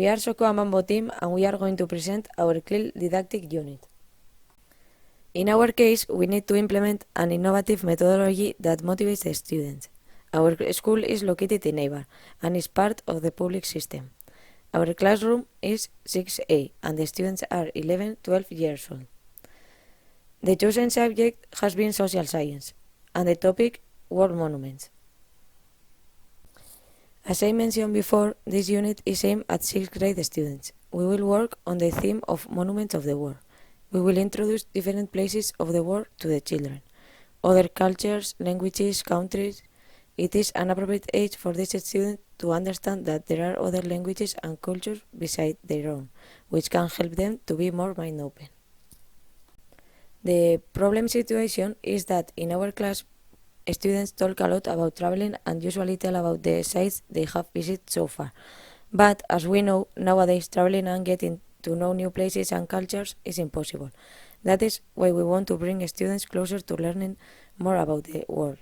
We are Sokoa Mambo Team and we are going to present our CLIL didactic unit. In our case, we need to implement an innovative methodology that motivates the students. Our school is located in Eibar and is part of the public system. Our classroom is 6A and the students are 11-12 years old. The chosen subject has been social science and the topic world monuments. As I mentioned before, this unit is aimed at 6th grade students. We will work on the theme of monuments of the world. We will introduce different places of the world to the children. Other cultures, languages, countries. It is an appropriate age for these students to understand that there are other languages and cultures beside their own, which can help them to be more mind open. The problem situation is that in our class, students talk a lot about traveling and usually tell about the sites they have visited so far. But as we know, nowadays traveling and getting to know new places and cultures is impossible. That is why we want to bring students closer to learning more about the world.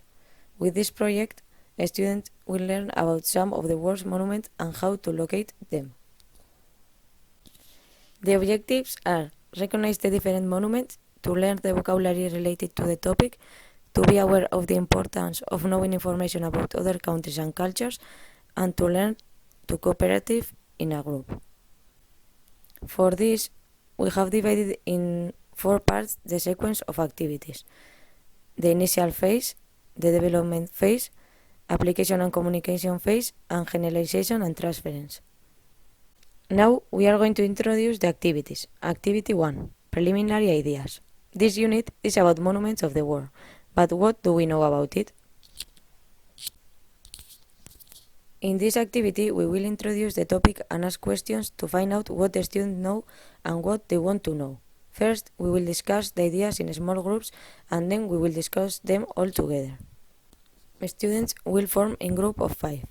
With this project, students will learn about some of the world's monuments and how to locate them. The objectives are recognize the different monuments, to learn the vocabulary related to the topic, to be aware of the importance of knowing information about other countries and cultures, and to learn to cooperate in a group. For this, we have divided in 4 parts the sequence of activities: the initial phase, the development phase, application and communication phase, and generalization and transference. Now we are going to introduce the activities. Activity 1, preliminary ideas. This unit is about monuments of the world, but what do we know about it? In this activity, we will introduce the topic and ask questions to find out what the students know and what they want to know. First, we will discuss the ideas in small groups and then we will discuss them all together. Students will form in group of 5.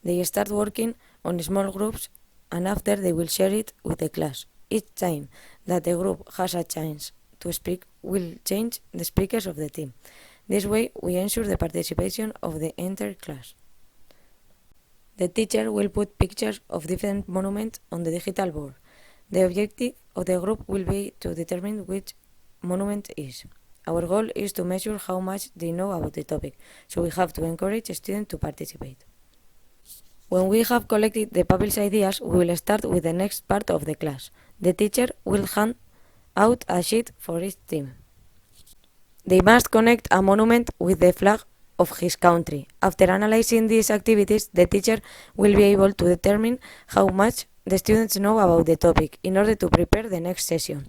They start working on small groups and after they will share it with the class. Each time that the group has a chance to speak will change the speakers of the team. This way, we ensure the participation of the entire class. The teacher will put pictures of different monuments on the digital board. The objective of the group will be to determine which monument is. Our goal is to measure how much they know about the topic, so we have to encourage students to participate. When we have collected the published ideas, we will start with the next part of the class. The teacher will hand out a sheet for each team. They must connect a monument with the flag of his country. After analyzing these activities, the teacher will be able to determine how much the students know about the topic in order to prepare the next session.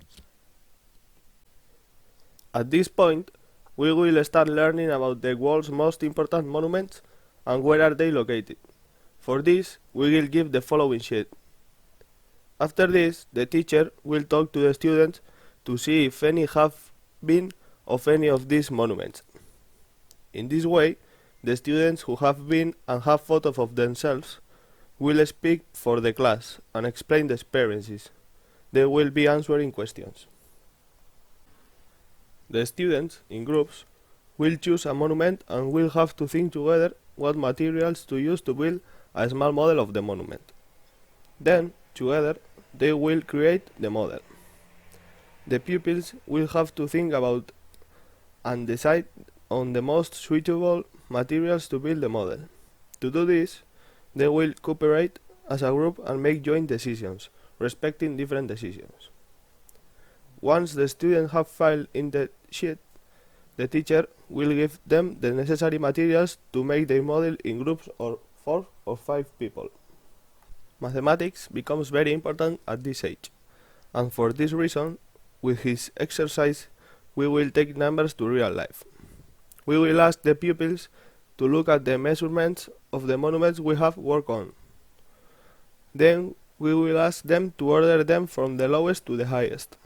At this point, we will start learning about the world's most important monuments and where are they located. For this, we will give the following sheet. After this, the teacher will talk to the students to see if any have been of any of these monuments. In this way, the students who have been and have photos of themselves will speak for the class and explain the experiences. They will be answering questions. The students, in groups, will choose a monument and will have to think together what materials to use to build a small model of the monument. Then, together, they will create the model. The pupils will have to think about and decide on the most suitable materials to build the model. To do this, they will cooperate as a group and make joint decisions, respecting different decisions. Once the students have filled in the sheet, the teacher will give them the necessary materials to make their model in groups of 4 or 5 people. Mathematics becomes very important at this age, and for this reason, with this exercise, we will take numbers to real life. We will ask the pupils to look at the measurements of the monuments we have worked on. Then we will ask them to order them from the lowest to the highest.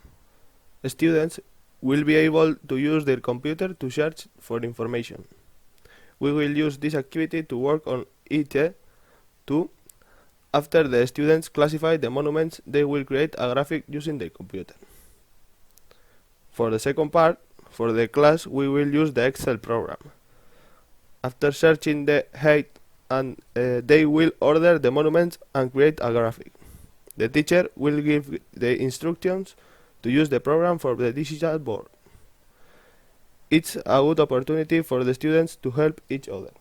Students will be able to use their computer to search for information. We will use this activity to work on IT2. After the students classify the monuments, they will create a graphic using their computer. For the second part, for the class, we will use the Excel program. After searching the height, they will order the monuments and create a graphic. The teacher will give the instructions to use the program for the digital board. It's a good opportunity for the students to help each other.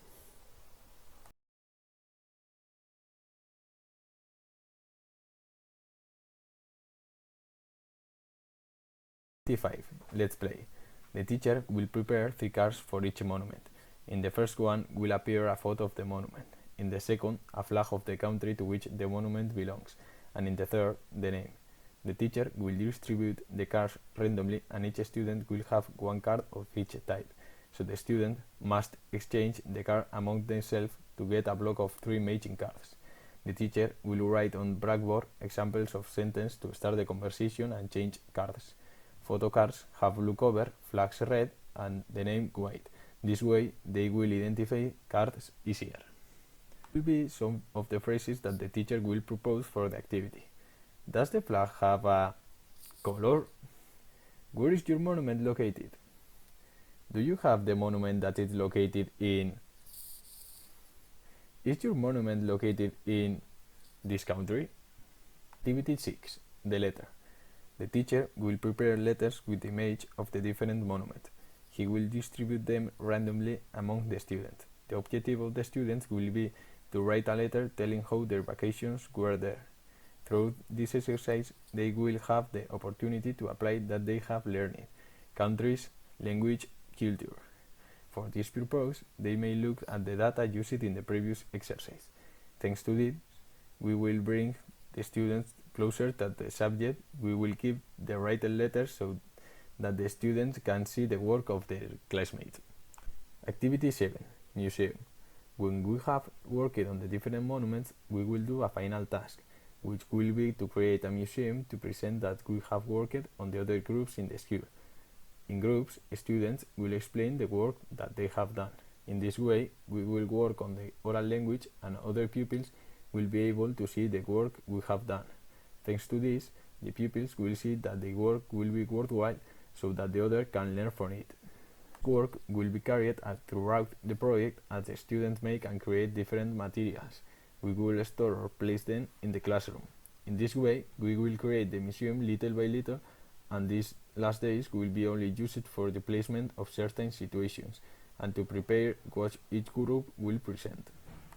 Let's play. The teacher will prepare 3 cards for each monument. In the first one will appear a photo of the monument. In the second, a flag of the country to which the monument belongs. And in the third, the name. The teacher will distribute the cards randomly and each student will have 1 card of each type. So the student must exchange the card among themselves to get a block of 3 matching cards. The teacher will write on blackboard examples of sentences to start the conversation and change cards. Photo cards have blue cover, flags red, and the name white. This way, they will identify cards easier. Will be some of the phrases that the teacher will propose for the activity. Does the flag have a color? Where is your monument located? Do you have the monument that is located in? Is your monument located in this country? Activity 6. The letter. The teacher will prepare letters with the image of the different monument. He will distribute them randomly among the students. The objective of the students will be to write a letter telling how their vacations were there. Through this exercise, they will have the opportunity to apply that they have learned, countries, language, culture. For this purpose, they may look at the data used in the previous exercise. Thanks to this, we will bring the students closer to the subject. We will keep the written letters so that the students can see the work of their classmates. Activity 7. Museum. When we have worked on the different monuments, we will do a final task, which will be to create a museum to present that we have worked on the other groups in the school. In groups, students will explain the work that they have done. In this way, we will work on the oral language and other pupils will be able to see the work we have done. Thanks to this, the pupils will see that the work will be worthwhile so that the other can learn from it. Work will be carried out throughout the project as the students make and create different materials. We will store or place them in the classroom. In this way, we will create the museum little by little, and these last days will be only used for the placement of certain situations and to prepare what each group will present.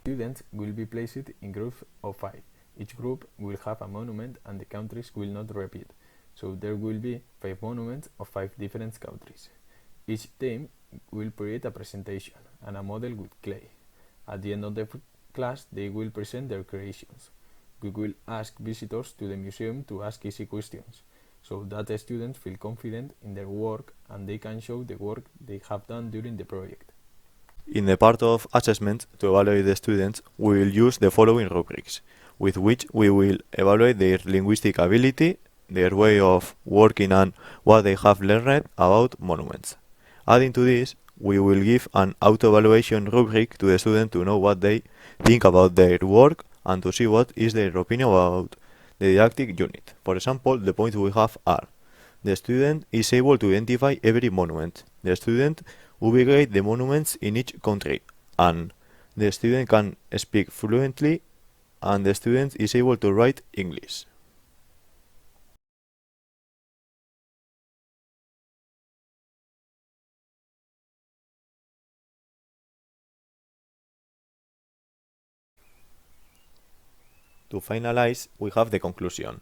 Students will be placed in groups of 5. Each group will have a monument and the countries will not repeat, so there will be 5 monuments of 5 different countries. Each team will create a presentation and a model with clay. At the end of the class, they will present their creations. We will ask visitors to the museum to ask easy questions, so that the students feel confident in their work and they can show the work they have done during the project. In the part of assessment to evaluate the students, we will use the following rubrics, with which we will evaluate their linguistic ability, their way of working and what they have learned about monuments. Adding to this, we will give an auto-evaluation rubric to the student to know what they think about their work and to see what is their opinion about the didactic unit. For example, the points we have are: the student is able to identify every monument, the student ubicate the monuments in each country, and the student can speak fluently, and the student is able to write English. To finalize, we have the conclusion.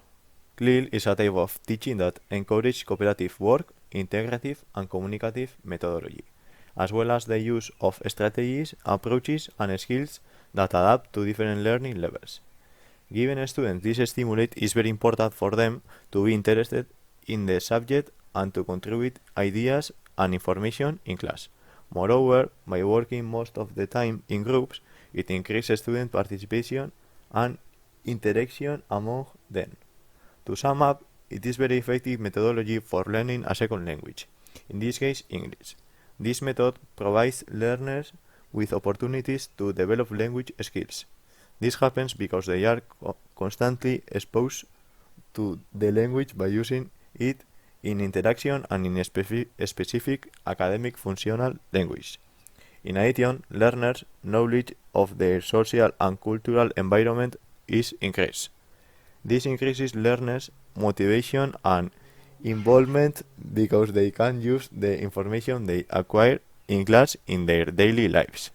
CLIL is a type of teaching that encourages cooperative work, integrative and communicative methodology, as well as the use of strategies, approaches and skills that adapt to different learning levels. Giving students this stimulus is very important for them to be interested in the subject and to contribute ideas and information in class. Moreover, by working most of the time in groups, it increases student participation and interaction among them. To sum up, it is very effective methodology for learning a second language, in this case English. This method provides learners with opportunities to develop language skills. This happens because they are constantly exposed to the language by using it in interaction and in specific academic functional language. In addition, learners' knowledge of their social and cultural environment is increased. This increases learners' motivation and involvement because they can use the information they acquire in class in their daily lives.